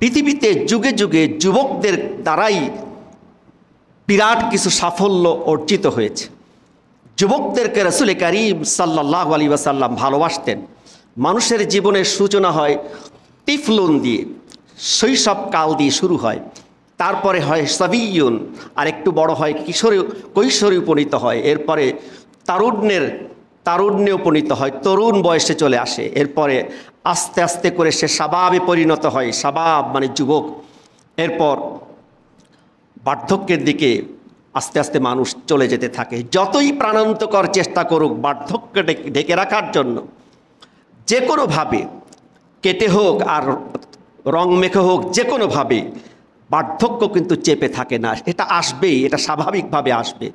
পৃথিবীতে যুগে যুগে যুবকদের দ্বারাই বিরাট কিছু সাফল্য অর্জিত হয়েছে। যুবকদেরকে রাসূল করিম সাল্লাল্লাহু আলাইহি ওয়াসাল্লাম ভালোবাসতেন। মানুষের জীবনের সূচনা হয় তিফলুন দিয়ে, শৈশবকাল দিয়ে শুরু হয়, তারপরে হয় সাবিয়ুন, আর একটু বড় হয় কৈশোরে উপনীত হয়, এরপরে তারুণ্যে উপনীত হয়, তরুণ বয়সে চলে আসে, এরপরে আস্তে আস্তে করে সে শাবাবে পরিণত হয়, শাবাব মানে যুবক, এরপর বার্ধক্যের দিকে আস্তে আস্তে মানুষ চলে যেতে থাকে। যতই প্রাণান্তকর চেষ্টা করুক বার্ধক্যকে ঢেকে রাখার জন্য, যে কোনোভাবে কেটে হোক আর রং মেখে হোক, যে কোনোভাবে বার্ধক্য কিন্তু চেপে থাকে না, এটা আসবেই, এটা স্বাভাবিকভাবে আসবে।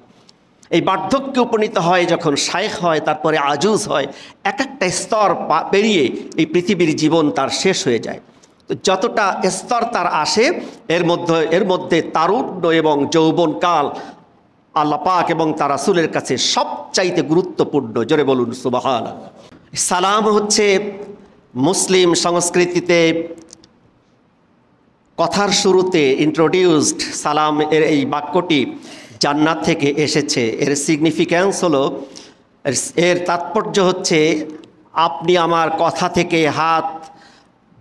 এই বার্ধক্যে উপনীত হয় যখন শায়েখ হয়, তারপরে আজুজ হয়, এক একটা স্তর পেরিয়ে এই পৃথিবীর জীবন তার শেষ হয়ে যায়। তো যতটা স্তর তার আসে, এর মধ্যে তারুণ্য এবং যৌবনকাল আল্লাহ পাক এবং তার রাসূলের কাছে সবচাইতে গুরুত্বপূর্ণ। জোরে বলুন সুবহানাল্লাহ। সালাম হচ্ছে মুসলিম সংস্কৃতিতে কথার শুরুতে ইন্ট্রোডিউসড, সালাম এর এই বাক্যটি জান্নাত থেকে এসেছে। এর সিগনিফিক্যান্স হলো, এর তাৎপর্য হচ্ছে আপনি আমার কথা থেকে, হাত,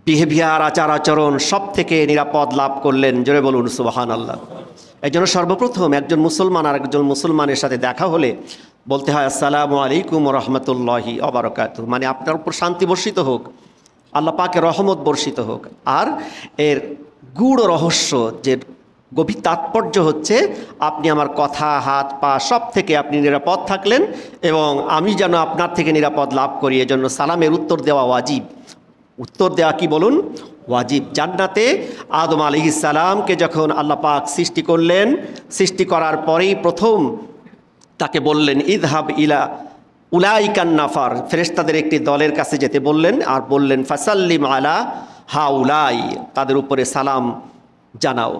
বিহেভিয়ার, আচার আচরণ সব থেকে নিরাপদ লাভ করলেন। জোরে বলুন সুবহানাল্লাহ। এই জন্য সর্বপ্রথম একজন মুসলমান আর একজন মুসলমানের সাথে দেখা হলে বলতে হয় আসসালামু আলাইকুম ওয়া রাহমাতুল্লাহি ওয়া বারাকাতুহু, মানে আপনার উপর শান্তি বর্ষিত হোক, আল্লাহ পাকের রহমত বর্ষিত হোক। আর এর গূঢ় রহস্য, যে গভীর তাৎপর্য হচ্ছে আপনি আমার কথা, হাত, পা সব থেকে আপনি নিরাপদ থাকলেন এবং আমি যেন আপনার থেকে নিরাপদ লাভ করি। এজন্য সালামের উত্তর দেওয়া ওয়াজিব। উত্তর দেওয়া কি বলুন? ওয়াজিব। জান্নাতে আদম আলাইহিস সালামকে যখন আল্লাহ পাক সৃষ্টি করলেন, সৃষ্টি করার পরেই প্রথম তাকে বললেন ইযহাব ইলা উলাইকান নাফার, ফেরেশতাদের একটি দলের কাছে যেতে বললেন, আর বললেন ফাসাল্লিম আলা হাউলাই, তাদের উপরে সালাম জানাও।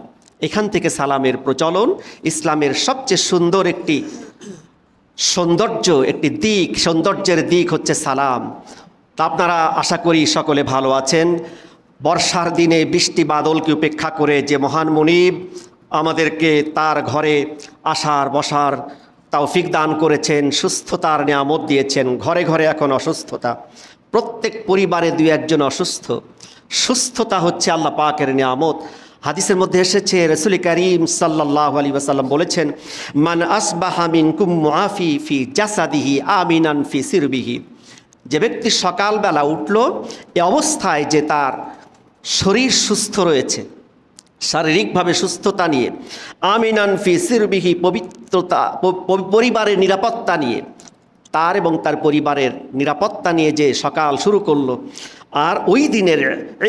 এখান থেকে সালামের প্রচলন। ইসলামের সবচেয়ে সুন্দর একটি সৌন্দর্যের দিক হচ্ছে সালাম। তা আপনারা আশা করি সকলে ভালো আছেন। বর্ষার দিনে বৃষ্টি বাদলকে উপেক্ষা করে যে মহান মুনিব আমাদেরকে তার ঘরে আসার বসার তৌফিক দান করেছেন, সুস্থতার নিয়ামত দিয়েছেন। ঘরে ঘরে এখন অসুস্থতা, প্রত্যেক পরিবারে দুই একজন অসুস্থ। সুস্থতা হচ্ছে আল্লাহ পাকের নিয়ামত। হাদিসের মধ্যে এসেছে, রাসূল করিম সাল্লাল্লাহু আলাইহি ওয়াসাল্লাম বলেছেন, মান আসবাহা মিনকুম মুআফি ফি জাসাদিহি আমিনান ফি সিরবিহি, যে ব্যক্তি সকালবেলা উঠল এ অবস্থায় যে তার শরীর সুস্থ রয়েছে, শারীরিকভাবে সুস্থতা নিয়ে, আমিনান ফি সিরবিহি, পবিত্রতা, পরিবারের নিরাপত্তা নিয়ে, তার এবং তার পরিবারের নিরাপত্তা নিয়ে যে সকাল শুরু করলো, আর ওই দিনের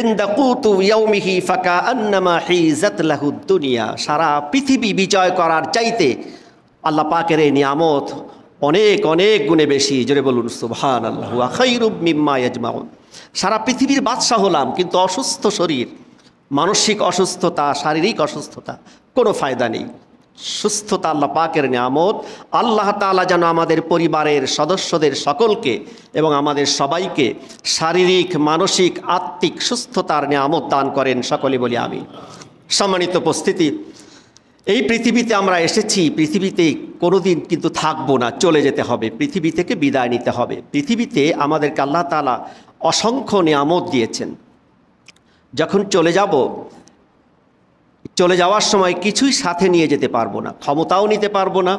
ইনদা কুতু ইয়াউমিহি ফাকাআন্নামা হিজাত লাহুদ দুনিয়া, সারা পৃথিবী বিজয় করার চাইতে আল্লাহ পাকের এই নিয়ামত অনেক অনেক গুণে বেশি। জোরে বলুন সুবহানাল্লাহ। ওয়া খায়রুম মিম্মা ইয়াজমাউন, সারা পৃথিবীর বাদশা হলাম কিন্তু অসুস্থ শরীর, মানসিক অসুস্থতা, শারীরিক অসুস্থতা, কোনো ফায়দা নেই। সুস্থতা আল্লাহ পাকের নিয়ামত। আল্লাহ তাআলা যেন আমাদের পরিবারের সদস্যদের সকলকে এবং আমাদের সবাইকে শারীরিক, মানসিক, আত্মিক সুস্থতার নিয়ামত দান করেন। সকলে বলি আমিন। সম্মানিত উপস্থিতি, এই পৃথিবীতে আমরা এসেছি, পৃথিবীতে কোনোদিন কিন্তু থাকবো না, চলে যেতে হবে, পৃথিবী থেকে বিদায় নিতে হবে। পৃথিবীতে আমাদেরকে আল্লাহ তাআলা অসংখ্য নিয়ামত দিয়েছেন। যখন চলে যাওয়ার সময় কিছুই সাথে নিয়ে যেতে পারবো না, ক্ষমতাও নিতে পারবো না,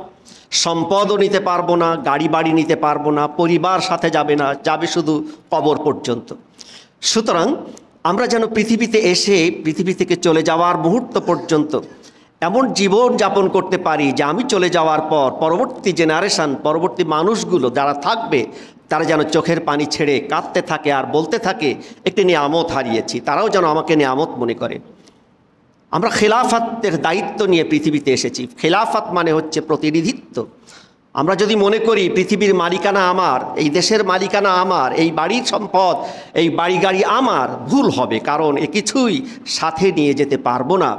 সম্পদও নিতে পারবো না, গাড়ি বাড়ি নিতে পারবো না, পরিবার সাথে যাবে না, যাবে শুধু কবর পর্যন্ত। সুতরাং আমরা যেন পৃথিবীতে এসে পৃথিবী থেকে চলে যাওয়ার মুহূর্ত পর্যন্ত এমন জীবন যাপন করতে পারি যে আমি চলে যাওয়ার পর পরবর্তী জেনারেশন, পরবর্তী মানুষগুলো যারা থাকবে তারা যেন চোখের পানি ছেড়ে কাঁদতে থাকে আর বলতে থাকে একটি নিয়ামত হারিয়েছি, তারাও যেন আমাকে নিয়ামত মনে করে। আমরা খেলাফতের দায়িত্ব নিয়ে পৃথিবীতে এসেছি। খেলাফত মানে হচ্ছে প্রতিনিধিত্ব। আমরা যদি মনে করি পৃথিবীর মালিকানা আমার, এই দেশের মালিকানা আমার, এই বাড়ির সম্পদ, এই বাড়ি গাড়ি আমার, ভুল হবে। কারণ এ কিছুই সাথে নিয়ে যেতে পারবো না।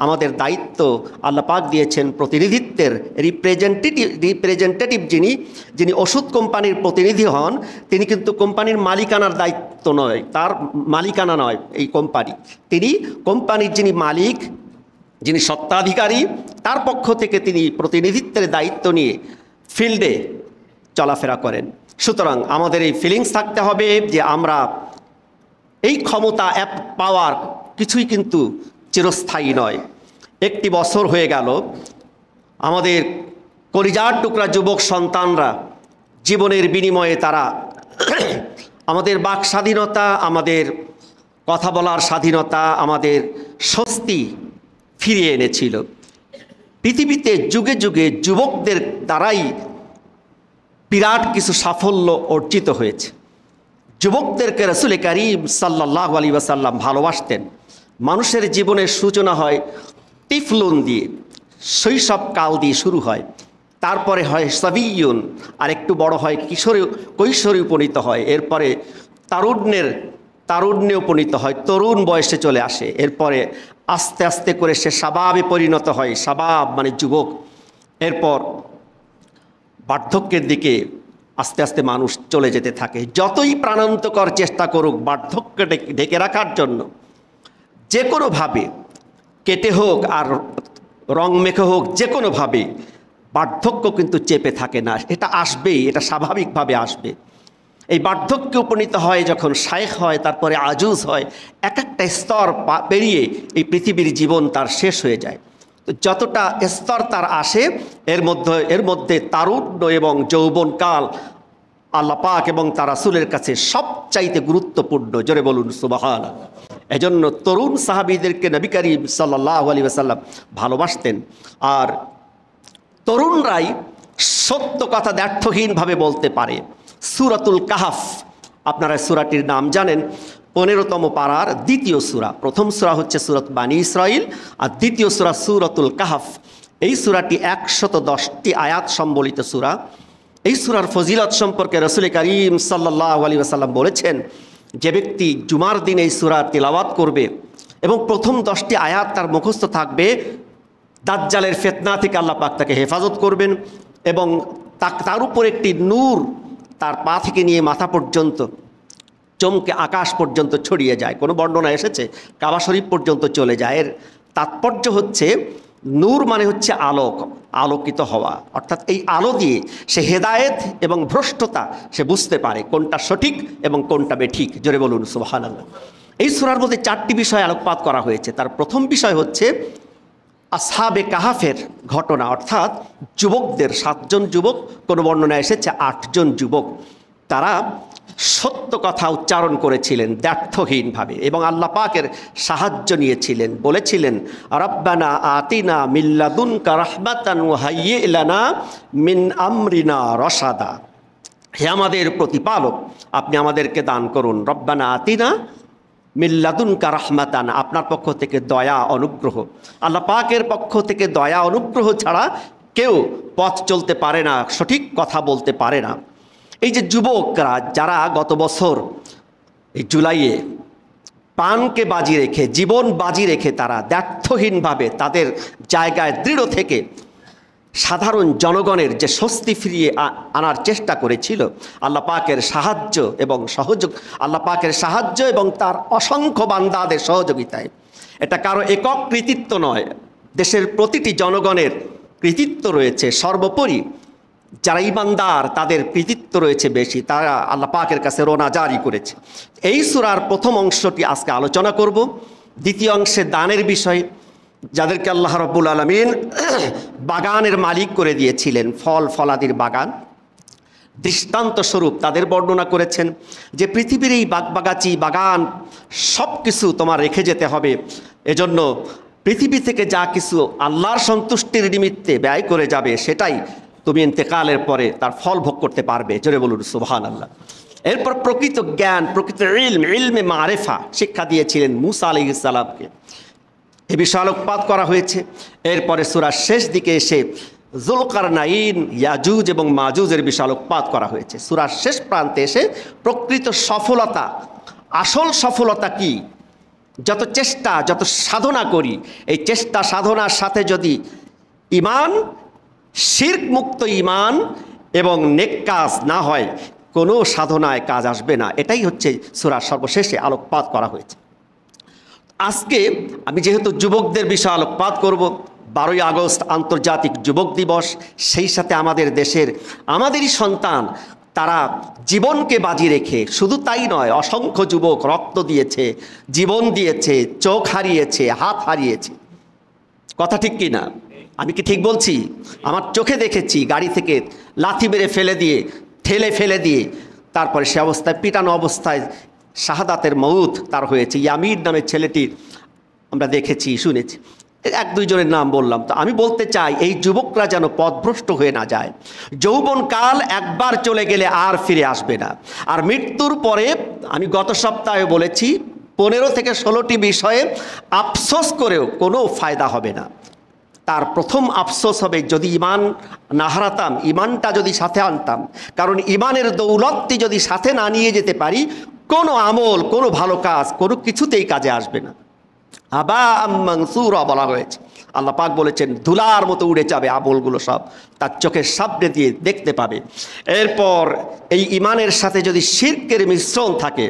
আমাদের দায়িত্ব আল্লাহ পাক দিয়েছেন প্রতিনিধিত্বের, রিপ্রেজেন্টেটিভ যিনি ওষুধ কোম্পানির প্রতিনিধি হন, তিনি কিন্তু কোম্পানির মালিকানার দায়িত্ব নয়, তার মালিকানা নয় এই কোম্পানি, তিনি কোম্পানির যিনি মালিক, যিনি সত্ত্বাধিকারী, তার পক্ষ থেকে তিনি প্রতিনিধিত্বের দায়িত্ব নিয়ে ফিল্ডে চলাফেরা করেন। সুতরাং আমাদের এই ফিলিংস থাকতে হবে যে আমরা এই ক্ষমতা পাওয়ার কিছুই কিন্তু চিরস্থায়ী নয়। একটি বছর হয়ে গেল, আমাদের কলিজার টুকরা যুবক সন্তানরা জীবনের বিনিময়ে তারা আমাদের বাক স্বাধীনতা, আমাদের কথা বলার স্বাধীনতা, আমাদের স্বস্তি ফিরিয়ে এনেছিল। পৃথিবীতে যুগে যুগে যুবকদের দ্বারাই বিরাট কিছু সাফল্য অর্জিত হয়েছে। যুবকদেরকে রাসূল করিম সাল্লাল্লাহু আলাইহি ওয়াসাল্লাম ভালোবাসতেন। মানুষের জীবনের সূচনা হয় তিফলুন দিয়ে, শৈশবকাল দিয়ে শুরু হয়, তারপরে হয় সাবিয়ুন, আর একটু বড় হয় কৈশোরে উপনীত হয়, এরপরে তারুণ্যে উপনীত হয়, তরুণ বয়সে চলে আসে, এরপরে আস্তে আস্তে করে সে শাবাবে পরিণত হয়, শাবাব মানে যুবক, এরপর বার্ধক্যের দিকে আস্তে আস্তে মানুষ চলে যেতে থাকে। যতই প্রাণান্তকর চেষ্টা করুক বার্ধক্যকে ঢেকে রাখার জন্য, যে কোনোভাবে কেটে হোক আর রং মেখে হোক, যে কোনোভাবে বার্ধক্য কিন্তু চেপে থাকে না, এটা আসবেই, এটা স্বাভাবিকভাবে আসবে। এই বার্ধক্যে উপনীত হয় যখন শায়েখ হয়, তারপরে আজুজ হয়, এক একটা স্তর পেরিয়ে এই পৃথিবীর জীবন তার শেষ হয়ে যায়। তো যতটা স্তর তার আসে, এর মধ্যে তারুণ্য এবং যৌবনকাল আল্লাহ পাক এবং তার রাসূলের কাছে সবচাইতে গুরুত্বপূর্ণ। জোরে বলুন সুবহানাল্লাহ। এজন্য তরুণ সাহাবীদেরকে নবী করিম সাল্লাল্লাহু আলাইহি ওয়াসাল্লাম ভালোবাসতেন। আর তরুণরাই সত্য কথা দ্ব্যর্থহীনভাবে বলতে পারে। সূরাতুল কাহাফ, আপনারা সূরাটির নাম জানেন, 15তম পারার দ্বিতীয় সূরা। প্রথম সূরা হচ্ছে সূরাত বানী ইসরাইল, আর দ্বিতীয় সূরা সূরাতুল কাহাফ। এই সূরাটি 110টি আয়াত সম্বলিত সূরা। এই সূরার ফজিলত সম্পর্কে রাসূল করিম সাল্লাল্লাহু আলাইহি ওয়াসাল্লাম বলেছেন, যে ব্যক্তি জুমার দিন এই সূরা তিলাওয়াত করবে এবং প্রথম 10টি আয়াত তার মুখস্থ থাকবে, দাজ্জালের ফিতনা থেকে আল্লাহ পাক তাকে হেফাজত করবেন এবং তার উপর একটি নূর তার পা থেকে নিয়ে মাথা পর্যন্ত চমকে আকাশ পর্যন্ত ছড়িয়ে যায়। কোনো বর্ণনা এসেছে কাবা শরীফ পর্যন্ত চলে যায়। এর তাৎপর্য হচ্ছে, নূর মানে হচ্ছে আলোক, আলোকিত হওয়া, অর্থাৎ এই আলো দিয়ে সে হেদায়েত এবং ভ্রষ্টতা সে বুঝতে পারে, কোনটা সঠিক এবং কোনটা বেঠিক। জোরে বলুন সুবহানাল্লাহ। এই সূরার মধ্যে 4টি বিষয় আলোকপাত করা হয়েছে। তার প্রথম বিষয় হচ্ছে আসহাবে কাহাফের ঘটনা, অর্থাৎ যুবকদের 7 জন যুবক, কোনো বর্ণনা এসেছে 8 জন যুবক, তারা সত্য কথা উচ্চারণ করেছিলেন দ্ব্যর্থহীনভাবে এবং আল্লাহ পাকের সাহায্য নিয়েছিলেন। বলেছিলেন, রব্বানা আতিনা মিন লাদুনকা রাহমাতান ওয়া হাইয়্যি লানা মিন আমরিনা রশাদা। হে আমাদের প্রতিপালক, আপনি আমাদেরকে দান করুন, রব্বানা আতিনা মিন লাদুনকা রাহমাতান, আপনার পক্ষ থেকে দয়া অনুগ্রহ। আল্লাহ পাকের পক্ষ থেকে দয়া অনুগ্রহ ছাড়া কেউ পথ চলতে পারে না, সঠিক কথা বলতে পারে না। এই যে যুবকরা যারা গত বছর এই জুলাইয়ে প্রাণকে বাজি রেখে, জীবন বাজি রেখে তারা দ্ব্যর্থহীনভাবে তাদের জায়গায় দৃঢ় থেকে সাধারণ জনগণের যে স্বস্তি ফিরিয়ে আনার চেষ্টা করেছিল, আল্লাহ পাকের সাহায্য এবং আল্লাহ পাকের সাহায্য এবং তার অসংখ্য বান্দাদের সহযোগিতায়, এটা কারো একক কৃতিত্ব নয়, দেশের প্রতিটি জনগণের কৃতিত্ব রয়েছে। সর্বোপরি যারা ঈমানদার তাদের কৃতিত্ব রয়েছে বেশি, তারা আল্লাহ পাকের কাছে রোনা জারি করেছে। এই সূরার প্রথম অংশটি আজকে আলোচনা করব। দ্বিতীয় অংশে দানের বিষয়, যাদেরকে আল্লাহ রাব্বুল আলামিন বাগানের মালিক করে দিয়েছিলেন, ফল ফলাদির বাগান, দৃষ্টান্ত স্বরূপ তাদের বর্ণনা করেছেন যে পৃথিবীর এই বাগাগাছি বাগান সব কিছু তোমার রেখে যেতে হবে। এজন্য পৃথিবী থেকে যা কিছু আল্লাহর সন্তুষ্টির নিমিত্তে ব্যয় করে যাবে, সেটাই তুমি ইন্তেকালের পরে তার ফল ভোগ করতে পারবে। জোরে বলুন সুবহানাল্লাহ। এরপর প্রকৃত জ্ঞান, প্রকৃত ইলমে মারেফা শিক্ষা দিয়েছিলেন মূসা আলাইহিস সালামকে, এ বিষয়ে আলোকপাত করা হয়েছে। এরপরে সূরার শেষ দিকে এসে যুলকারনাইন, ইয়াজুজ এবং মাজুজের বিষয়ে আলোকপাত করা হয়েছে। সূরার শেষ প্রান্তে এসে প্রকৃত সফলতা, আসল সফলতা কি, যত চেষ্টা, যত সাধনা করি, এই চেষ্টা সাধনার সাথে যদি ঈমান, শিরক মুক্ত ঈমান এবং নেক কাজ না হয়, কোনো সাধনায় কাজ আসবে না। এটাই হচ্ছে সূরার সর্বশেষে আলোকপাত করা হয়েছে। আজকে আমি যেহেতু যুবকদের বিষয়ে আলোকপাত করব, 12ই আগস্ট আন্তর্জাতিক যুবক দিবস, সেই সাথে আমাদের দেশের আমাদেরই সন্তান, তারা জীবনকে বাজি রেখে, শুধু তাই নয়, অসংখ্য যুবক রক্ত দিয়েছে, জীবন দিয়েছে, চোখ হারিয়েছে, হাত হারিয়েছে। কথা ঠিক কি না? আমি কি ঠিক বলছি? আমার চোখে দেখেছি গাড়ি থেকে লাথি মেরে ফেলে দিয়ে, ঠেলে ফেলে দিয়ে, তারপরে সে অবস্থায়, পিটানো অবস্থায় শাহাদাতের মউত তার হয়েছে। ইয়ামির নামের ছেলেটির আমরা দেখেছি, শুনেছি। 1-2 জনের নাম বললাম। তো আমি বলতে চাই, এই যুবকরা যেন পথভ্রষ্ট হয়ে না যায়। যৌবনকাল একবার চলে গেলে আর ফিরে আসবে না। আর মৃত্যুর পরে, আমি গত সপ্তাহে বলেছি, 15 থেকে 16টি বিষয়ে আফসোস করেও কোনো ফায়দা হবে না। তার প্রথম আফসোস হবে যদি ঈমান না হারাতাম, ঈমানটা যদি সাথে আনতাম। কারণ ঈমানের দৌলতটি যদি সাথে না নিয়ে যেতে পারি, কোনো আমল, কোনো ভালো কাজ, কোনো কিছুতেই কাজে আসবে না। আবা মানসুরা বলা হয়েছে। আল্লাহ পাক বলেছেন ধুলার মতো উড়ে যাবে আমলগুলো, সব তার চোখের সামনে দিয়ে দেখতে পাবে। এরপর এই ঈমানের সাথে যদি শিরকের মিশ্রণ থাকে,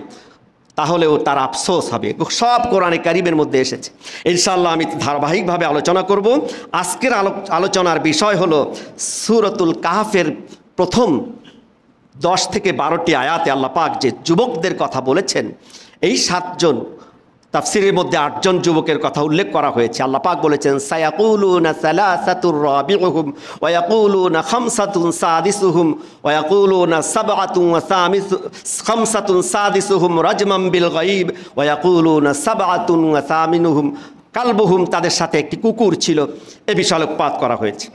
তাহলেও তার আফসোস হবে। সব কোরআনে কারিমের মধ্যে এসেছে। ইনশাআল্লাহ আমি ধারাবাহিকভাবে আলোচনা করব। আজকের আলোচনার বিষয় হলো সূরাতুল কাহফের প্রথম 10 থেকে 12টি আয়াতে আল্লাহ পাক যে যুবকদের কথা বলেছেন, এই 7 জন, তাফসীরের মধ্যে 8 জন যুবকের কথা উল্লেখ করা হয়েছে। আল্লাহ পাক বলেছেন সায়াকুলুনা সালাসাতুর রাবিউহুম ওয়া ইয়াকুলুনা খামসাতুন সাদিসুহুম ওয়া ইয়াকুলুনা সাবআতুন ওয়া খামসাতুন সাদিসুহুম রাজমান বিল গায়ব ওয়া ইয়াকুলুনা সাবআতুন ওয়া সামিনুহুম কালবুহুম। তাদের সাথে একটি কুকুর ছিল। এ বিষয়ে আলোকপাত করা হয়েছে।